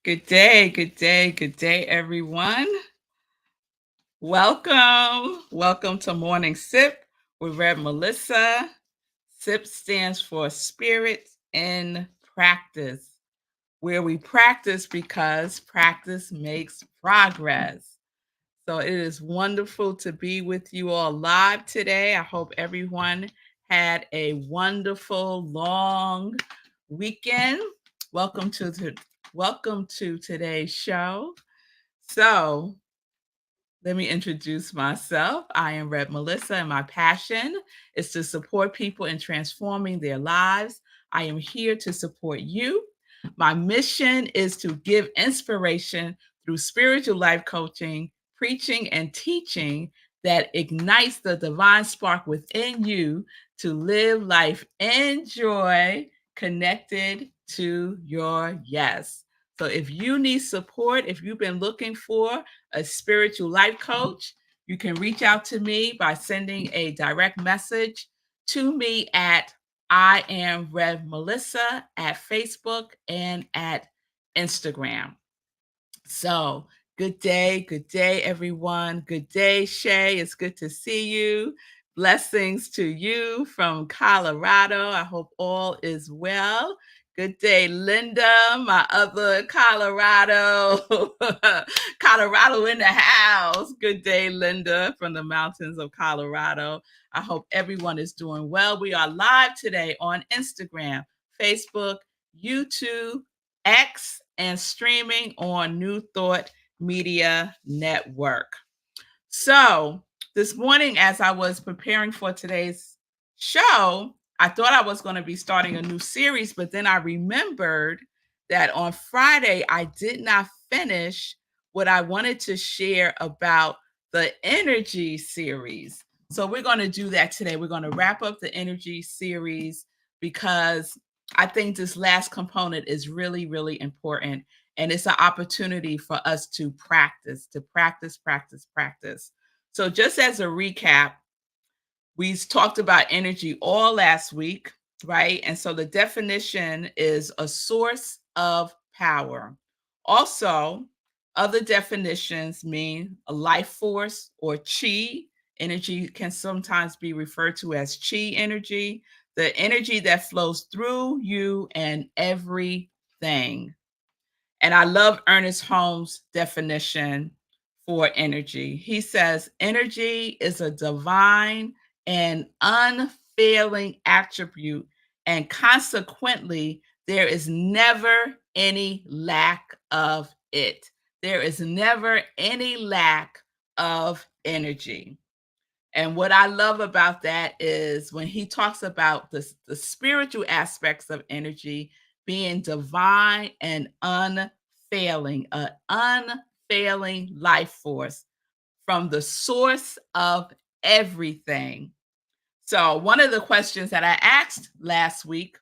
Good day, good day, good day, everyone. Welcome to Morning Sip with Rev Melissa. SIP stands for Spirit in Practice, where we practice because practice makes progress. So it is wonderful to be with you all live today. I hope everyone had a wonderful long weekend. Welcome to the welcome to today's show. So, let me introduce myself. I am Rev Melissa, and my passion is to support people in transforming their lives. I am here to support you. My mission is to give inspiration through spiritual life coaching, preaching, and teaching that ignites the divine spark within you to live life in joy, connected to your yes. So, if you need support, if you've been looking for a spiritual life coach, you can reach out to me by sending a direct message to me at I am Rev Melissa at Facebook and at Instagram. So, good day, everyone. Good day, Shay. It's good to see you. Blessings to you from Colorado. I hope all is well. Good day, Linda, my other Colorado, Colorado in the house. Good day, Linda, from the mountains of Colorado. I hope everyone is doing well. We are live today on Instagram, Facebook, YouTube, X, and streaming on New Thought Media Network. So, this morning, as I was preparing for today's show, I thought I was going to be starting a new series, but then I remembered that on Friday, I did not finish what I wanted to share about the energy series. So, we're going to do that today. We're going to wrap up the energy series because I think this last component is really, really important. And it's an opportunity for us to practice. So, just as a recap, we talked about energy all last week, right? And so the definition is a source of power. Also, other definitions mean a life force or chi. Energy can sometimes be referred to as chi energy, the energy that flows through you and everything. And I love Ernest Holmes' definition for energy. He says, energy is a divine and unfailing attribute, and consequently, there is never any lack of it. There is never any lack of energy. And what I love about that is when he talks about the spiritual aspects of energy being divine and unfailing, an unfailing life force from the source of everything. So, one of the questions that I asked last week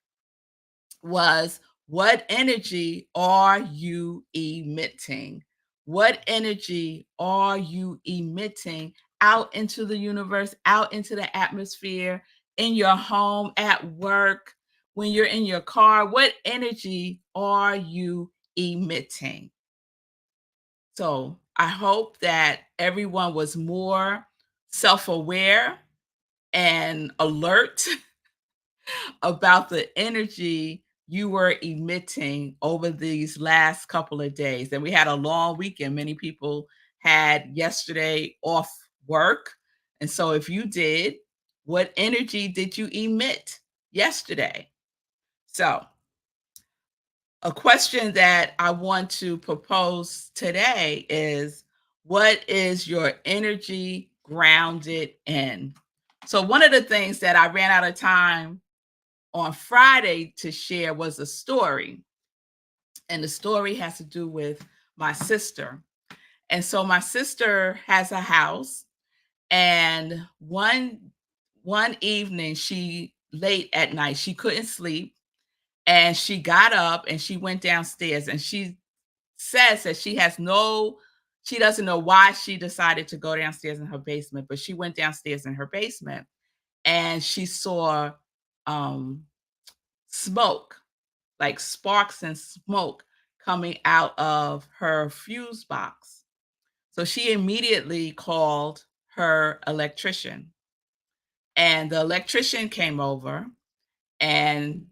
was, what energy are you emitting? What energy are you emitting out into the universe, out into the atmosphere, in your home, at work, when you're in your car? What energy are you emitting? So I hope that everyone was more self aware and alert about the energy you were emitting over these last couple of days. And we had a long weekend. Many people had yesterday off work. And so if you did, what energy did you emit yesterday? So, a question that I want to propose today is, what is your energy grounded in? So, one of the things that I ran out of time on Friday to share was a story. And the story has to do with my sister. And so my sister has a house, and one evening, she late at night, she couldn't sleep, and she got up and she went downstairs, and she says that she doesn't know why she decided to go downstairs in her basement, but she went downstairs in her basement and she saw um smoke, like sparks and smoke coming out of her fuse box. So she immediately called her electrician, and the electrician came over and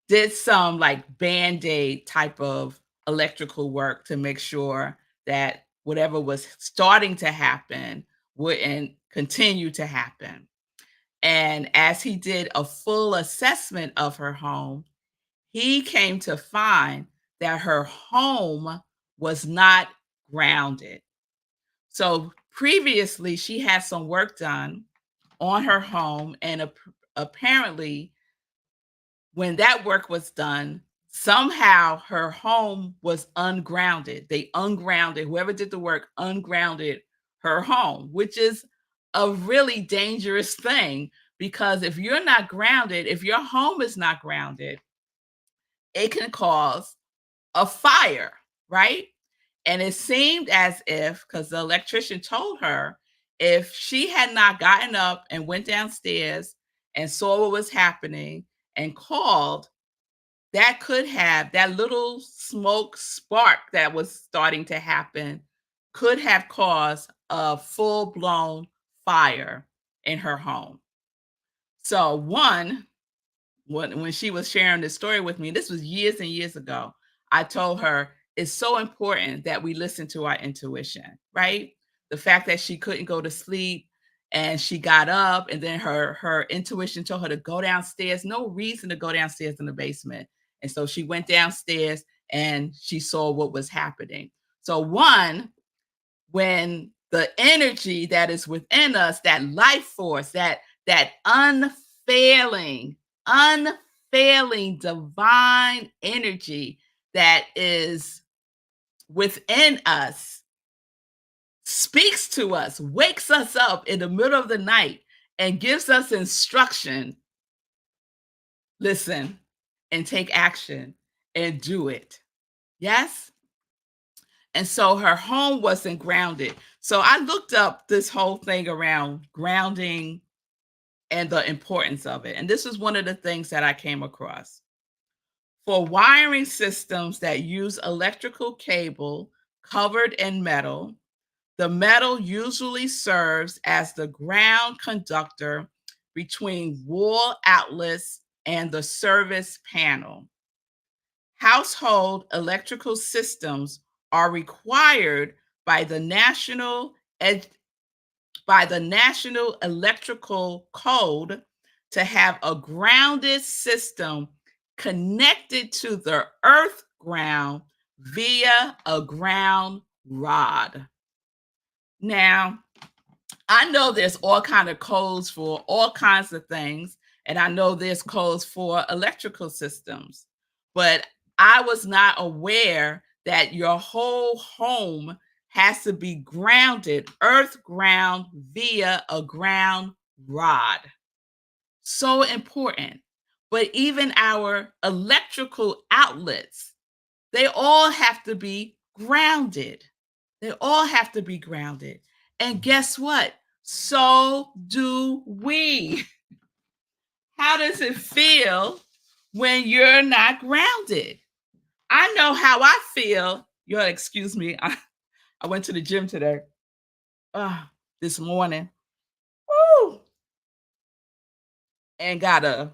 did some like band-aid type of electrical work to make sure that whatever was starting to happen wouldn't continue to happen. And as he did a full assessment of her home, he came to find that her home was not grounded. So previously, she had some work done on her home, and apparently, when that work was done, somehow her home was ungrounded. They ungrounded, whoever did the work ungrounded her home, which is a really dangerous thing because if you're not grounded, if your home is not grounded, it can cause a fire, right? And it seemed as if, because the electrician told her, if she had not gotten up and went downstairs and saw what was happening and called, that could have that little smoke spark that was starting to happen could have caused a full-blown fire in her home. So one, when she was sharing this story with me, this was years and years ago, I told her it's so important that we listen to our intuition, right? The fact that she couldn't go to sleep and she got up and then her intuition told her to go downstairs, no reason to go downstairs in the basement. And so she went downstairs and she saw what was happening. So one, when the energy that is within us, that life force, that unfailing divine energy that is within us speaks to us, wakes us up in the middle of the night and gives us instruction. Listen and take action and do it. Yes? And so her home wasn't grounded. So I looked up this whole thing around grounding and the importance of it. And this is one of the things that I came across. For wiring systems that use electrical cable covered in metal, the metal usually serves as the ground conductor between wall outlets and the service panel. Household electrical systems are required by the National Electrical Code to have a grounded system connected to the earth ground via a ground rod. Now, I know there's all kind of codes for all kinds of things, and I know there's codes for electrical systems, but I was not aware that your whole home has to be grounded, earth ground via a ground rod. So important. But even our electrical outlets, they all have to be grounded. They all have to be grounded. And guess what? So do we. How does it feel when you're not grounded? I know how I feel. You'll excuse me. I went to the gym today, this morning. Woo! And got a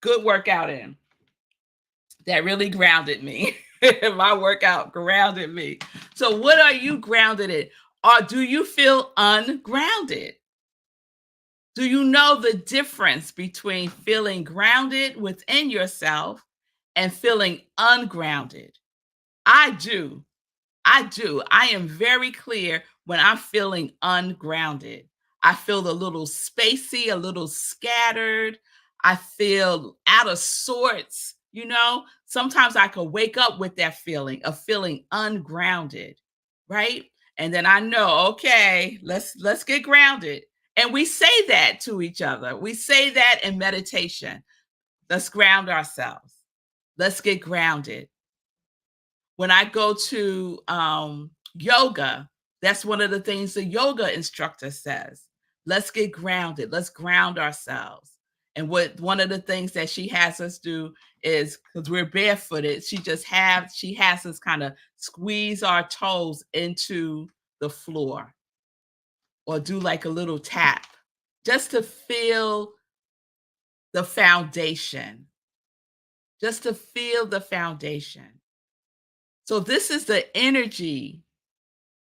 good workout in. That really grounded me. My workout grounded me. So what are you grounded in? Or do you feel ungrounded? Do you know the difference between feeling grounded within yourself and feeling ungrounded? I do. I do. I am very clear when I'm feeling ungrounded. I feel a little spacey, a little scattered. I feel out of sorts, Sometimes I could wake up with that feeling of feeling ungrounded, right? And then I know, okay, let's get grounded. And we say that to each other. We say that in meditation. Let's ground ourselves. Let's get grounded. When I go to yoga, that's one of the things the yoga instructor says. Let's get grounded. Let's ground ourselves. And what one of the things that she has us do is, because we're barefooted, she has us kind of squeeze our toes into the floor or do like a little tap just to feel the foundation, just to feel the foundation. So this is the energy.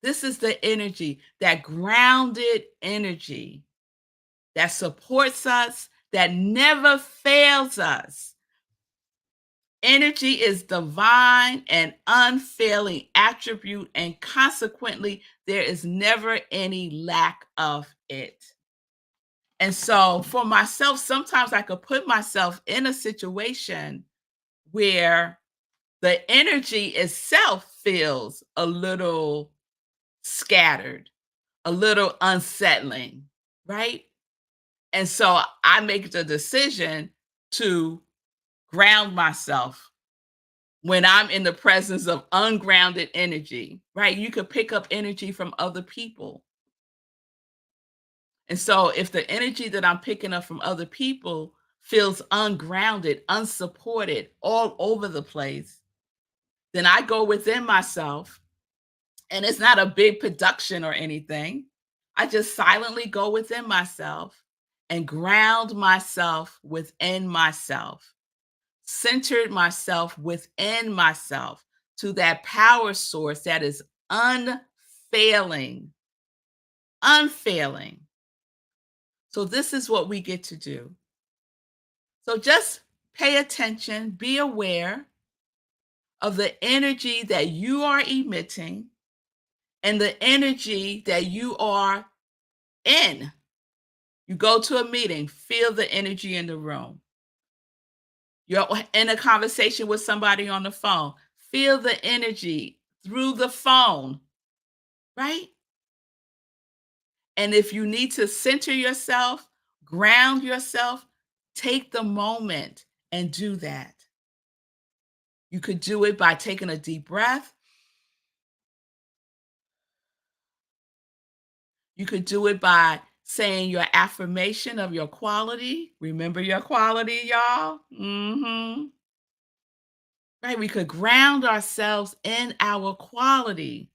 This is the energy, that grounded energy that supports us, that never fails us. Energy is divine and unfailing attribute, and consequently, there is never any lack of it. And so, for myself, sometimes I could put myself in a situation where the energy itself feels a little scattered, a little unsettling, right? And so I make the decision to ground myself when I'm in the presence of ungrounded energy, right? You could pick up energy from other people. And so if the energy that I'm picking up from other people feels ungrounded, unsupported, all over the place, then I go within myself, and it's not a big production or anything. I just silently go within myself and ground myself within myself, centered myself within myself to that power source that is unfailing, unfailing. So this is what we get to do. So just pay attention, be aware of the energy that you are emitting and the energy that you are in. You go to a meeting, feel the energy in the room. You're in a conversation with somebody on the phone, feel the energy through the phone, right? And if you need to center yourself, ground yourself, take the moment and do that. You could do it by taking a deep breath. You could do it by saying your affirmation of your quality. Remember your quality, y'all? Right? We could ground ourselves in our quality.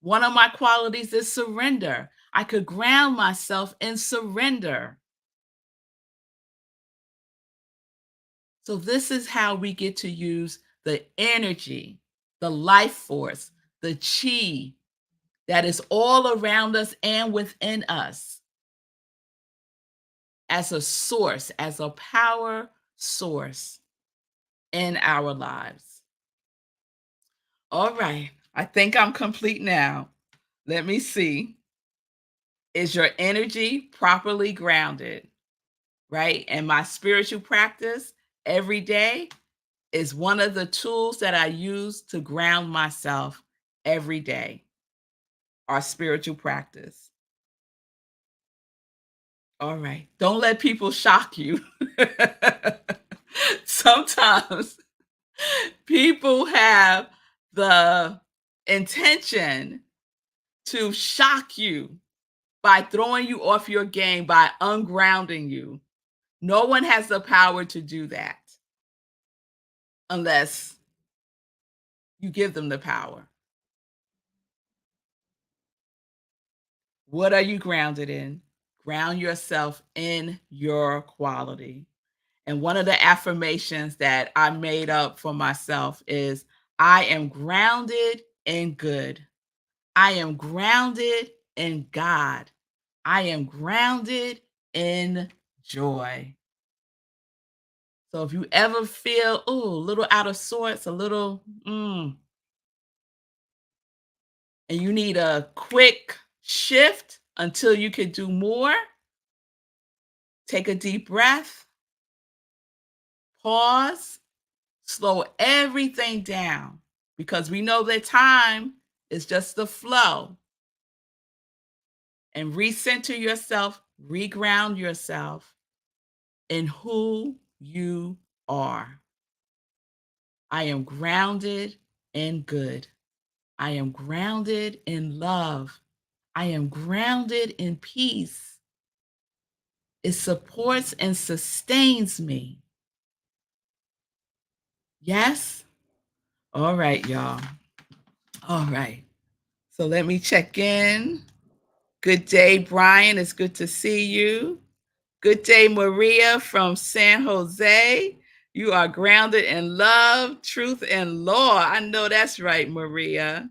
One of my qualities is surrender. I could ground myself in surrender. So this is how we get to use the energy, the life force, the chi that is all around us and within us as a source, as a power source in our lives. All right, I think I'm complete now. Let me see. Is your energy properly grounded? Right? And my spiritual practice every day is one of the tools that I use to ground myself every day. Our spiritual practice. All right. Don't let people shock you. Sometimes people have the intention to shock you by throwing you off your game, by ungrounding you. No one has the power to do that unless you give them the power. What are you grounded in? Ground yourself in your quality. And one of the affirmations that I made up for myself is I am grounded in good. I am grounded in God. I am grounded in joy. So if you ever feel, a little out of sorts, a little, and you need a quick shift until you can do more, take a deep breath, pause, slow everything down because we know that time is just the flow. And recenter yourself, reground yourself in who you are. I am grounded in good. I am grounded in love. I am grounded in peace. It supports and sustains me. Yes? All right, y'all. All right. So let me check in. Good day, Brian. It's good to see you. Good day, Maria from San Jose. You are grounded in love, truth, and law. I know that's right, Maria.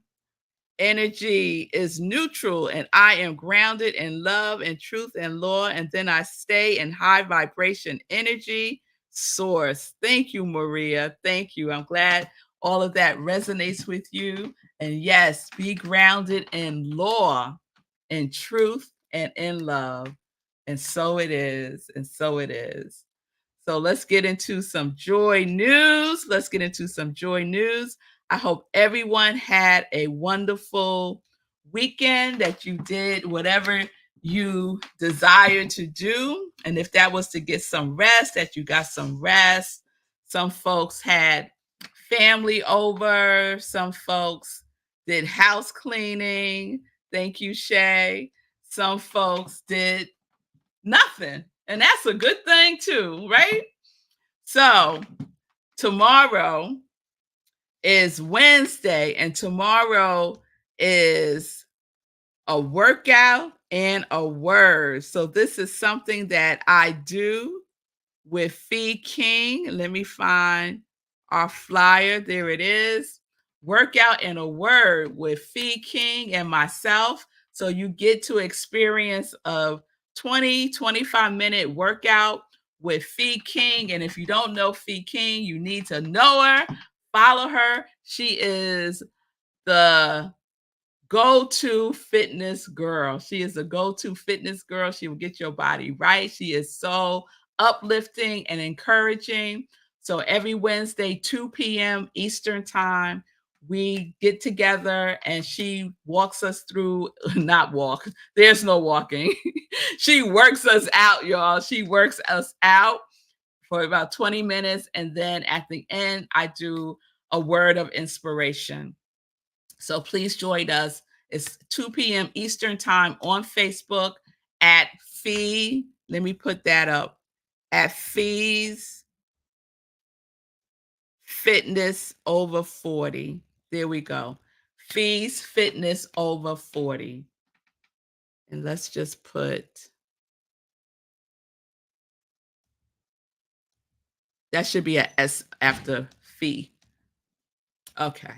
Energy is neutral, and I am grounded in love and truth and law. And then I stay in high vibration energy source. Thank you, Maria. Thank you. I'm glad all of that resonates with you. And yes, be grounded in law, in truth, and in love. And so it is. And so it is. So let's get into some joy news. Let's get into some joy news. I hope everyone had a wonderful weekend, that you did whatever you desire to do. And if that was to get some rest, that you got some rest. Some folks had family over. Some folks did house cleaning. Thank you, Shay. Some folks did nothing. And that's a good thing too, right? So tomorrow is Wednesday, and tomorrow is a workout and a word. So this is something that I do with Fee King. Let me find our flyer. There it is. Workout and a word with Fee King and myself. So you get to experience a 25-minute workout with Fee King. And if you don't know Fee King, you need to know her, follow her. She is the go-to fitness girl. She is a go-to fitness girl. She will get your body right. She is so uplifting and encouraging. So every Wednesday, 2 p.m. Eastern time, we get together and she walks us through, not walk, there's no walking. She works us out, y'all. She works us out for about 20 minutes. And then at the end, I do a word of inspiration. So please join us. It's 2 p.m. Eastern time on Facebook at Fee. Let me put that up. At Fee's Fitness Over 40. There we go. Fee's Fitness Over 40. And let's just put, that should be a S after Fee. Okay.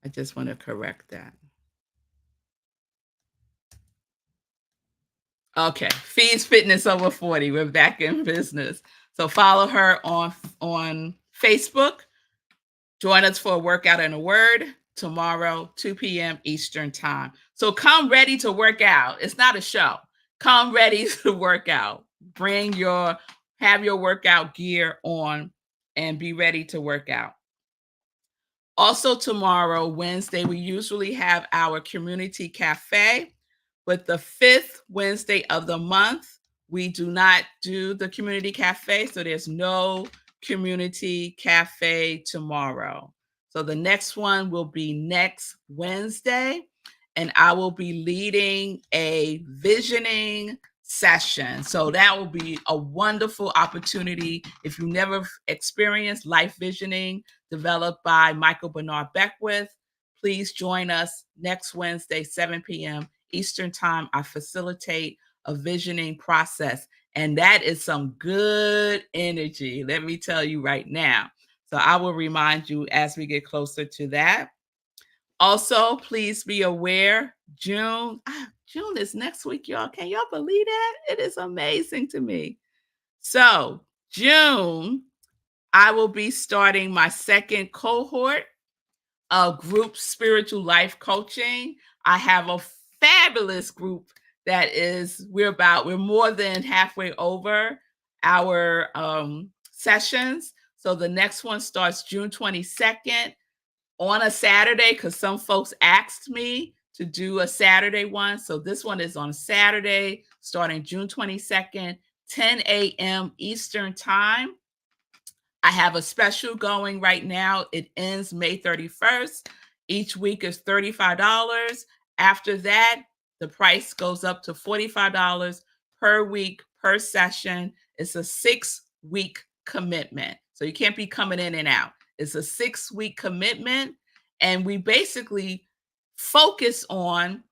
I just want to correct that. Okay, Fee's Fitness Over 40. We're back in business. So follow her on Facebook. Join us for a workout and a word tomorrow, 2 p.m. Eastern time. So come ready to work out. It's not a show. Come ready to work out. Have your workout gear on and be ready to work out. Also tomorrow, Wednesday, we usually have our community cafe. But the 5th Wednesday of the month, we do not do the community cafe. So there's no community cafe tomorrow. So the next one will be next Wednesday. And I will be leading a visioning session. So that will be a wonderful opportunity. If you never experienced life visioning developed by Michael Bernard Beckwith, please join us next Wednesday, 7 p.m. Eastern time. I facilitate a visioning process, and that is some good energy, let me tell you right now. So I will remind you as we get closer to that. Also, please be aware, June is next week, y'all. Can y'all believe that? It is amazing to me. So June, I will be starting my second cohort of group spiritual life coaching. I have a fabulous group that we're more than halfway over our sessions. So the next one starts June 22nd on a Saturday, because some folks asked me to do a Saturday one. So this one is on Saturday, starting June 22nd, 10 a.m. Eastern time. I have a special going right now. It ends May 31st. Each week is $35. After that, the price goes up to $45 per week, per session. It's a 6-week commitment. So you can't be coming in and out. It's a 6-week commitment. And we basically focus on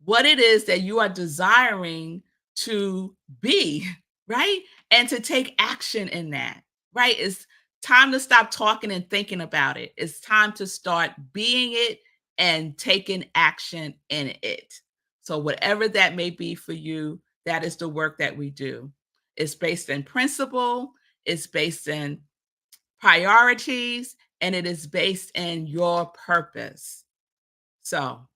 what it is that you are desiring to be, right? And to take action in that, right? It's time to stop talking and thinking about it. It's time to start being it and taking action in it. So, whatever that may be for you, that is the work that we do. It's based in principle, it's based in priorities, and it is based in your purpose. So,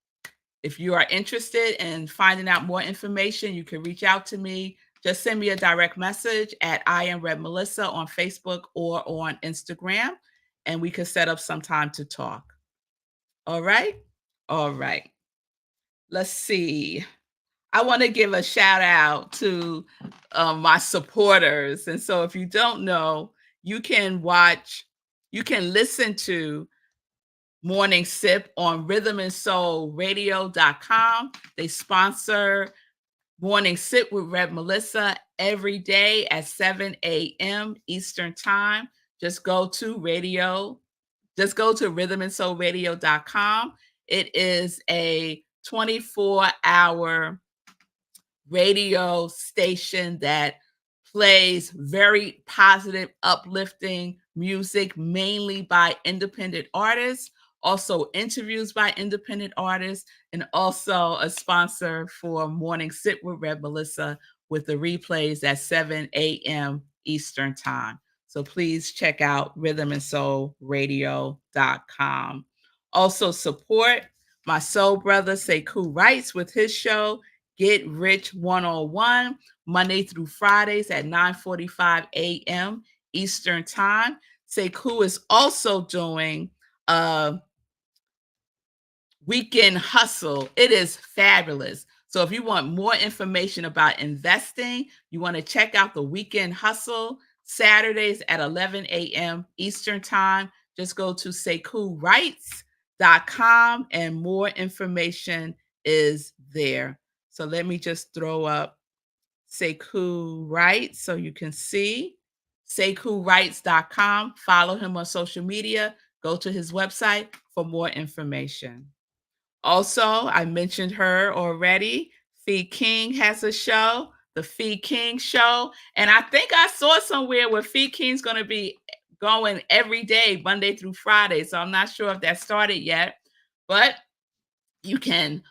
if you are interested in finding out more information, you can reach out to me. Just send me a direct message at iamrevmelissa on Facebook or on Instagram, and we can set up some time to talk. All right? All right. Let's see. I want to give a shout out to my supporters. And so if you don't know, you can listen to Morning Sip on rhythmandsoulradio.com. They sponsor Morning Sip with Rev Melissa every day at 7 a.m. Eastern Time. Just go to rhythmandsoulradio.com. It is a 24-hour radio station that plays very positive, uplifting music, mainly by independent artists, also interviews by independent artists, and also a sponsor for Morning Sit with Rev Melissa with the replays at 7 a.m. Eastern Time. So please check out rhythmandsoulradio.com. Also support my soul brother Sekou Wrights with his show Get Rich 101, Monday through Fridays at 9:45 a.m. Eastern Time. Sekou is also doing a weekend hustle. It is fabulous. So if you want more information about investing, you want to check out the weekend hustle Saturdays at 11 a.m. Eastern Time. Just go to sekouwrights.com and more information is there. So let me just throw up Sekou Wrights so you can see. sekouwrights.com. Follow him on social media. Go to his website for more information. Also, I mentioned her already. Fee King has a show, The Fee King Show. And I think I saw somewhere where Fee King's going to be going every day, Monday through Friday. So I'm not sure if that started yet, but you can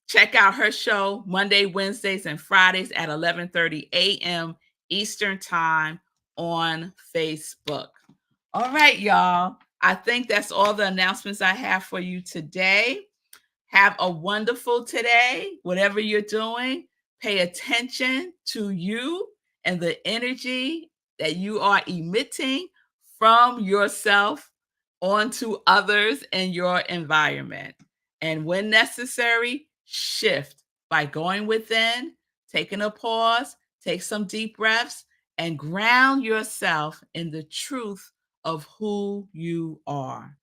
check out her show Monday, Wednesdays, and Fridays at 11:30 a.m. Eastern Time on Facebook. All right, y'all. I think that's all the announcements I have for you today. Have a wonderful today, whatever you're doing. Pay attention to you and the energy that you are emitting from yourself onto others in your environment. And when necessary, shift by going within, taking a pause, take some deep breaths, and ground yourself in the truth of who you are.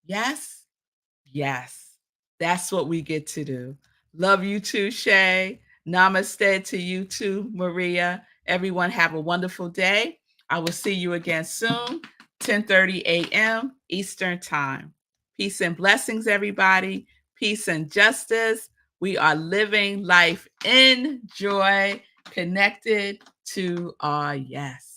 Yes? Yes. That's what we get to do. Love you too, Shay. Namaste to you too, Maria. Everyone have a wonderful day. I will see you again soon, 10:30 a.m. Eastern Time. Peace and blessings, everybody. Peace and justice. We are living life in joy, connected to our yes.